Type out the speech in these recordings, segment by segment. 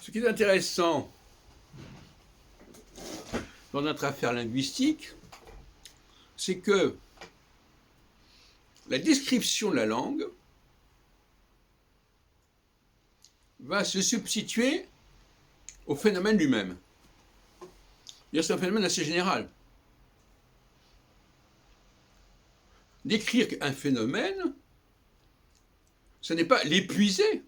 Ce qui est intéressant dans notre affaire linguistique, c'est que la description de la langue va se substituer au phénomène lui-même. C'est un phénomène assez général. Décrire un phénomène, ce n'est pas l'épuiser.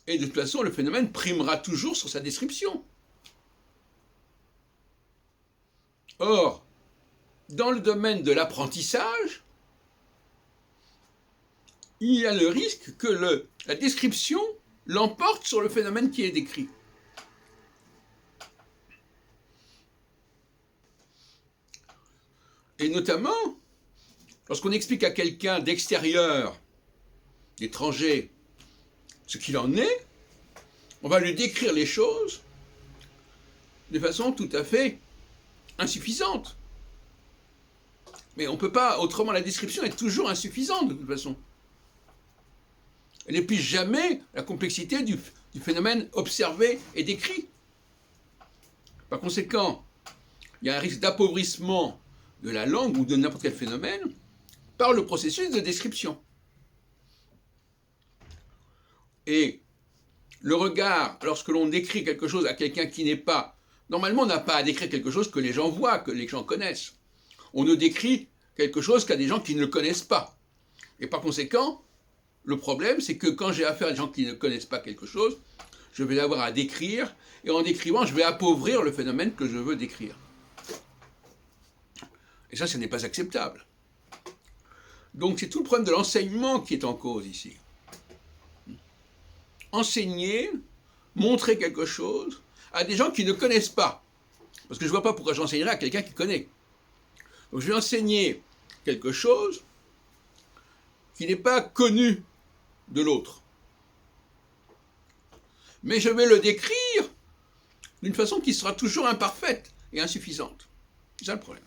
Et de toute façon, le phénomène primera toujours sur sa description. Or, dans le domaine de l'apprentissage, il y a le risque que la description l'emporte sur le phénomène qui est décrit. Et notamment, lorsqu'on explique à quelqu'un d'extérieur, d'étranger, ce qu'il en est, on va lui décrire les choses de façon tout à fait insuffisante. Mais on ne peut pas, autrement la description est toujours insuffisante de toute façon. Elle n'épuise jamais la complexité du phénomène observé et décrit. Par conséquent, il y a un risque d'appauvrissement de la langue ou de n'importe quel phénomène par le processus de description. Et le regard, lorsque l'on décrit quelque chose à quelqu'un qui n'est pas... Normalement, on n'a pas à décrire quelque chose que les gens voient, que les gens connaissent. On ne décrit quelque chose qu'à des gens qui ne le connaissent pas. Et par conséquent, le problème, c'est que quand j'ai affaire à des gens qui ne connaissent pas quelque chose, je vais avoir à décrire, et en décrivant, je vais appauvrir le phénomène que je veux décrire. Et ça, ce n'est pas acceptable. Donc c'est tout le problème de l'enseignement qui est en cause ici. Enseigner, montrer quelque chose à des gens qui ne connaissent pas. Parce que je ne vois pas pourquoi j'enseignerais à quelqu'un qui connaît. Donc je vais enseigner quelque chose qui n'est pas connu de l'autre. Mais je vais le décrire d'une façon qui sera toujours imparfaite et insuffisante. C'est ça le problème.